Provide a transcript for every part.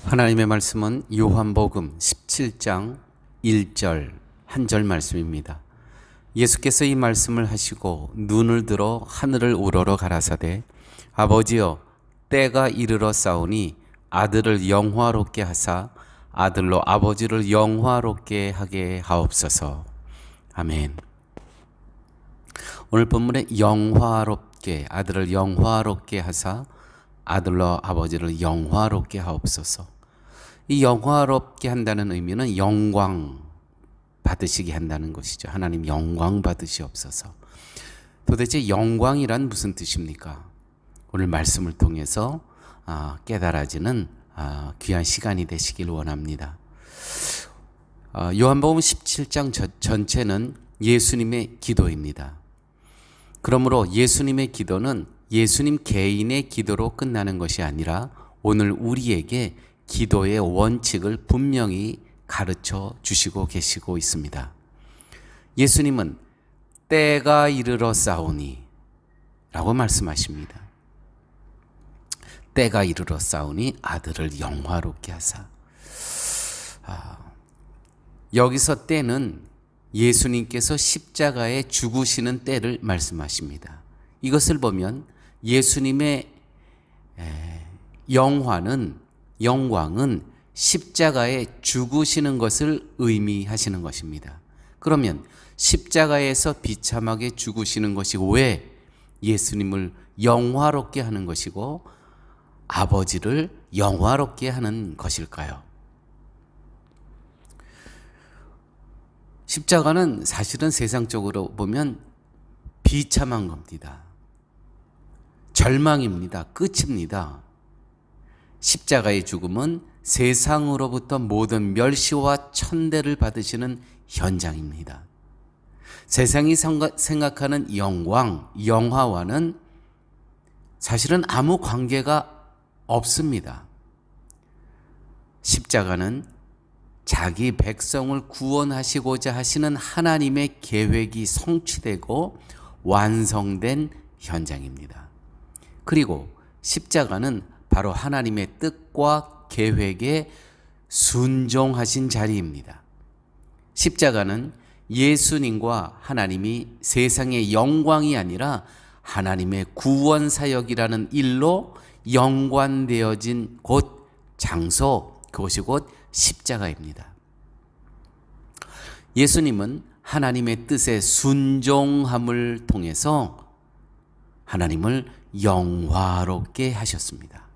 하나님의 말씀은 요한복음 17장 1절 한 절 말씀입니다. 예수께서 이 말씀을 하시고 눈을 들어 하늘을 우러러 가라사대 아버지여 때가 이르러 싸우니 아들을 영화롭게 하사 아들로 아버지를 영화롭게 하게 하옵소서. 아멘. 오늘 본문에 영화롭게, 아들을 영화롭게 하사 아들로 아버지를 영화롭게 하옵소서. 이 영화롭게 한다는 의미는 영광 받으시게 한다는 것이죠. 하나님 영광 받으시옵소서. 도대체 영광이란 무슨 뜻입니까? 오늘 말씀을 통해서 깨달아지는 귀한 시간이 되시길 원합니다. 요한복음 17장 전체는 예수님의 기도입니다. 그러므로 예수님의 기도는 예수님 개인의 기도로 끝나는 것이 아니라 오늘 우리에게 기도의 원칙을 분명히 가르쳐 주시고 계시고 있습니다. 예수님은 때가 이르러 싸우니 라고 말씀하십니다. 때가 이르러 싸우니 아들을 영화롭게 하사. 여기서 때는 예수님께서 십자가에 죽으시는 때를 말씀하십니다. 이것을 보면 예수님의 영광은 십자가에 죽으시는 것을 의미하시는 것입니다. 그러면 십자가에서 비참하게 죽으시는 것이 왜 예수님을 영화롭게 하는 것이고 아버지를 영화롭게 하는 것일까요? 십자가는 사실은 세상적으로 보면 비참한 겁니다. 절망입니다. 끝입니다. 십자가의 죽음은 세상으로부터 모든 멸시와 천대를 받으시는 현장입니다. 세상이 생각하는 영광, 영화와는 사실은 아무 관계가 없습니다. 십자가는 자기 백성을 구원하시고자 하시는 하나님의 계획이 성취되고 완성된 현장입니다. 그리고 십자가는 바로 하나님의 뜻과 계획에 순종하신 자리입니다. 십자가는 예수님과 하나님이 세상의 영광이 아니라 하나님의 구원 사역이라는 일로 연관되어진 곳, 장소, 그것이 곧 십자가입니다. 예수님은 하나님의 뜻에 순종함을 통해서 하나님을 영화롭게 하셨습니다.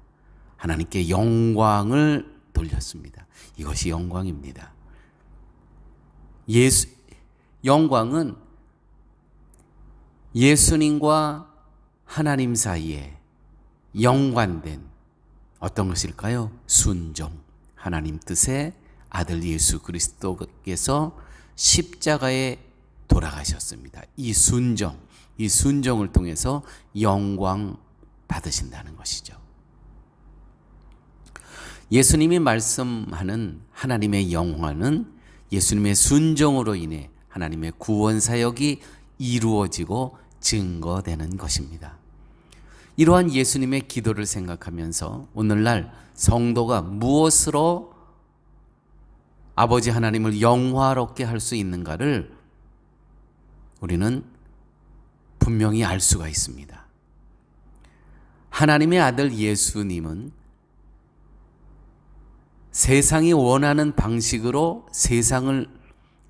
하나님께 영광을 돌렸습니다. 이것이 영광입니다. 영광은 예수님과 하나님 사이에 연관된 어떤 것일까요? 순종. 하나님 뜻에 아들 예수 그리스도께서 십자가에 돌아가셨습니다. 이 순종을 통해서 영광 받으신다는 것이죠. 예수님이 말씀하는 하나님의 영광은 예수님의 순종으로 인해 하나님의 구원 사역이 이루어지고 증거되는 것입니다. 이러한 예수님의 기도를 생각하면서 오늘날 성도가 무엇으로 아버지 하나님을 영화롭게 할 수 있는가를 우리는 분명히 알 수가 있습니다. 하나님의 아들 예수님은 세상이 원하는 방식으로 세상을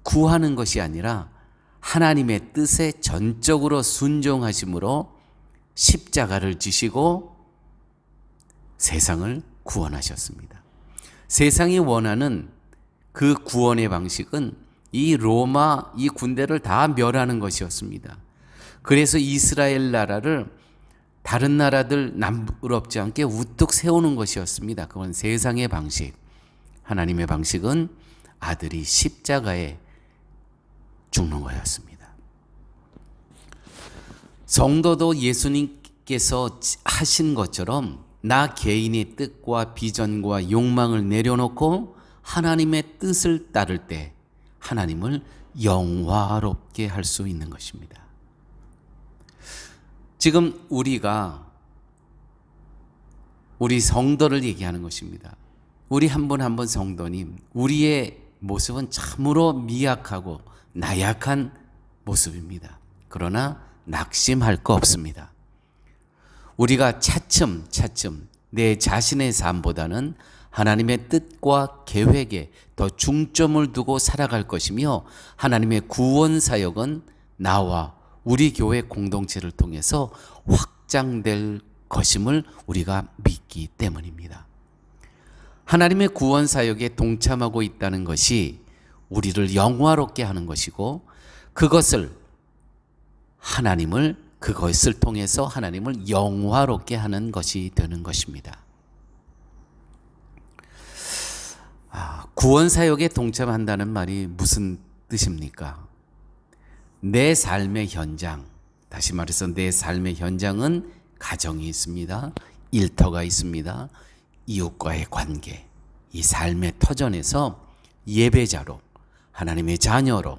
구하는 것이 아니라 하나님의 뜻에 전적으로 순종하심으로 십자가를 지시고 세상을 구원하셨습니다. 세상이 원하는 그 구원의 방식은 이 군대를 다 멸하는 것이었습니다. 그래서 이스라엘 나라를 다른 나라들 남부럽지 않게 우뚝 세우는 것이었습니다. 그건 세상의 방식. 하나님의 방식은 아들이 십자가에 죽는 거였습니다. 성도도 예수님께서 하신 것처럼 나 개인의 뜻과 비전과 욕망을 내려놓고 하나님의 뜻을 따를 때 하나님을 영화롭게 할 수 있는 것입니다. 지금 우리가 우리 성도를 얘기하는 것입니다. 우리 한 분 한 분 성도님, 우리의 모습은 참으로 미약하고 나약한 모습입니다. 그러나 낙심할 거 없습니다. 우리가 차츰 내 자신의 삶보다는 하나님의 뜻과 계획에 더 중점을 두고 살아갈 것이며, 하나님의 구원 사역은 나와 우리 교회 공동체를 통해서 확장될 것임을 우리가 믿기 때문입니다. 하나님의 구원 사역에 동참하고 있다는 것이 우리를 영화롭게 하는 것이고, 그것을 통해서 하나님을 영화롭게 하는 것이 되는 것입니다. 구원 사역에 동참한다는 말이 무슨 뜻입니까? 내 삶의 현장, 다시 말해서 내 삶의 현장은 가정이 있습니다. 일터가 있습니다. 이웃과의 관계, 이 삶의 터전에서 예배자로, 하나님의 자녀로,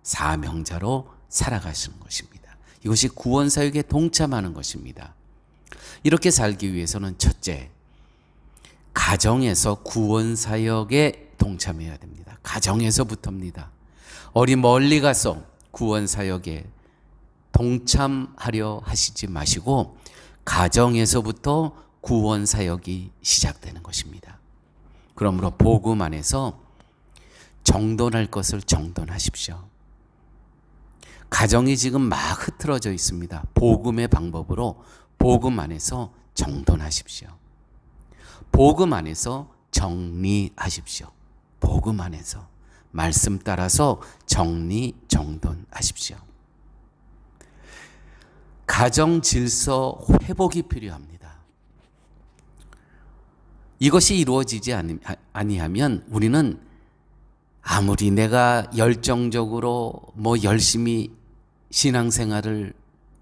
사명자로 살아가시는 것입니다. 이것이 구원 사역에 동참하는 것입니다. 이렇게 살기 위해서는 첫째, 가정에서 구원 사역에 동참해야 됩니다. 가정에서부터입니다. 어디 멀리 가서 구원 사역에 동참하려 하시지 마시고 가정에서부터 구원 사역이 시작되는 것입니다. 그러므로 복음 안에서 정돈할 것을 정돈하십시오. 가정이 지금 막 흐트러져 있습니다. 복음의 방법으로 복음 안에서 정돈하십시오. 복음 안에서 정리하십시오. 복음 안에서 말씀 따라서 정돈하십시오. 가정 질서 회복이 필요합니다. 이것이 이루어지지 아니하면 우리는 아무리 내가 열정적으로 열심히 신앙생활을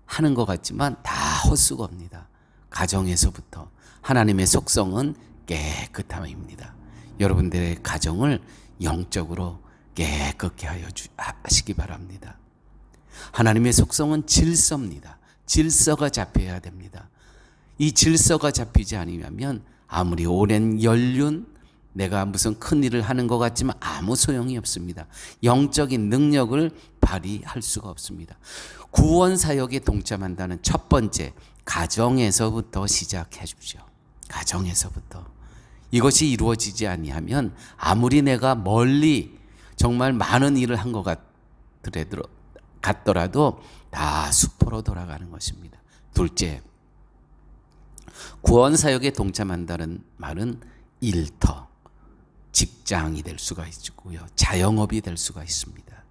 하는 것 같지만 다 헛수고입니다. 가정에서부터. 하나님의 속성은 깨끗함입니다. 여러분들의 가정을 영적으로 깨끗게 하시기 바랍니다. 하나님의 속성은 질서입니다. 질서가 잡혀야 됩니다. 이 질서가 잡히지 않으면 아무리 오랜 연륜, 내가 무슨 큰 일을 하는 것 같지만 아무 소용이 없습니다. 영적인 능력을 발휘할 수가 없습니다. 구원 사역에 동참한다는 첫 번째, 가정에서부터 시작해 주십시오. 가정에서부터. 이것이 이루어지지 아니하면 아무리 내가 멀리 정말 많은 일을 한 것 같더라도 다 수포로 돌아가는 것입니다. 둘째, 구원 사역에 동참한다는 말은 일터, 직장이 될 수가 있고요. 자영업이 될 수가 있습니다.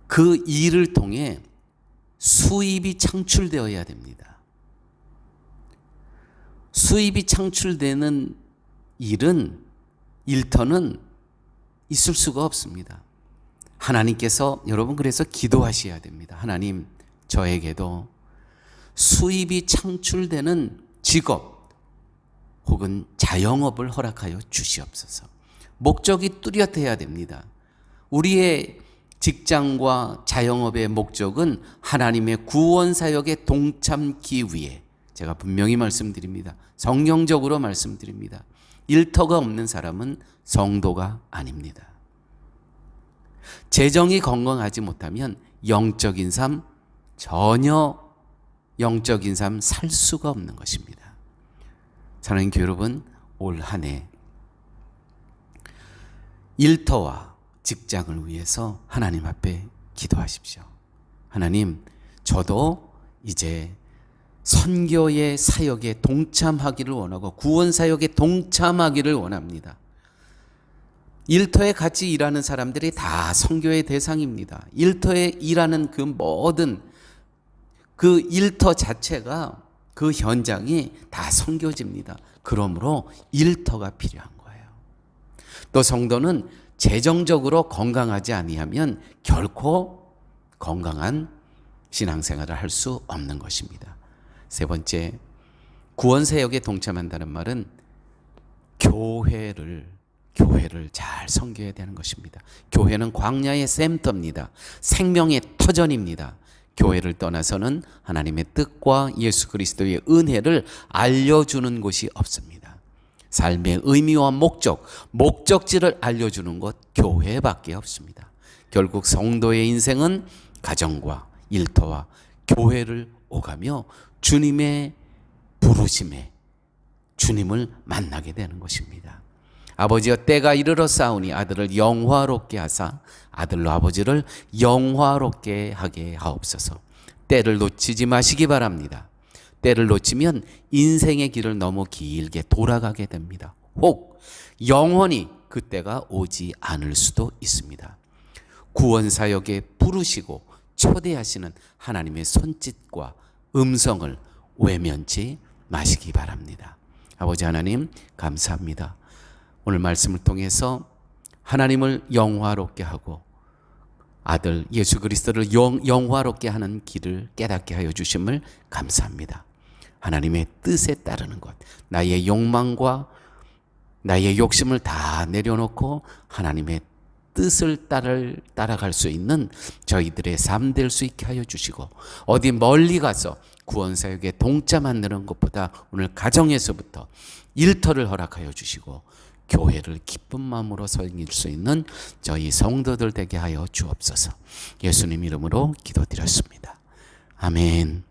그 일을 통해 수입이 창출되어야 됩니다. 수입이 창출되는 일터는 있을 수가 없습니다. 하나님께서 여러분 그래서 기도하셔야 됩니다. 하나님, 저에게도 수입이 창출되는 직업 혹은 자영업을 허락하여 주시옵소서. 목적이 뚜렷해야 됩니다. 우리의 직장과 자영업의 목적은 하나님의 구원 사역에 동참기 위해, 제가 분명히 말씀드립니다. 성경적으로 말씀드립니다. 일터가 없는 사람은 성도가 아닙니다. 재정이 건강하지 못하면 영적인 삶, 전혀 영적인 삶 살 수가 없는 것입니다. 사랑하는 교회 여러분, 올 한 해 일터와 직장을 위해서 하나님 앞에 기도하십시오. 하나님, 저도 이제 선교의 사역에 동참하기를 원하고 구원 사역에 동참하기를 원합니다. 일터에 같이 일하는 사람들이 다 선교의 대상입니다. 일터에 일하는 그 모든 그 일터 자체가, 그 현장이 다 선교지입니다. 그러므로 일터가 필요한 거예요. 또 성도는 재정적으로 건강하지 아니하면 결코 건강한 신앙생활을 할 수 없는 것입니다. 세 번째, 구원 사역에 동참한다는 말은 교회를 잘 섬겨야 되는 것입니다. 교회는 광야의 센터입니다. 생명의 터전입니다. 교회를 떠나서는 하나님의 뜻과 예수 그리스도의 은혜를 알려주는 곳이 없습니다. 삶의 의미와 목적지를 알려주는 것 교회밖에 없습니다. 결국 성도의 인생은 가정과 일터와 교회를 오가며 주님의 부르심에 주님을 만나게 되는 것입니다. 아버지여 때가 이르러 싸우니 아들을 영화롭게 하사 아들로 아버지를 영화롭게 하게 하옵소서. 때를 놓치지 마시기 바랍니다. 때를 놓치면 인생의 길을 너무 길게 돌아가게 됩니다. 혹 영원히 그 때가 오지 않을 수도 있습니다. 구원사역에 부르시고 초대하시는 하나님의 손짓과 음성을 외면치 마시기 바랍니다. 아버지 하나님 감사합니다. 오늘 말씀을 통해서 하나님을 영화롭게 하고 아들 예수 그리스도를 영화롭게 하는 길을 깨닫게 하여 주심을 감사합니다. 하나님의 뜻에 따르는 것, 나의 욕망과 나의 욕심을 다 내려놓고 하나님의 뜻을 따라갈 수 있는 저희들의 삶 될 수 있게 하여 주시고, 어디 멀리 가서 구원사역에 동참 만드는 것보다 오늘 가정에서부터 일터를 허락하여 주시고 교회를 기쁜 마음으로 섬길 수 있는 저희 성도들 되게 하여 주옵소서. 예수님 이름으로 기도드렸습니다. 아멘.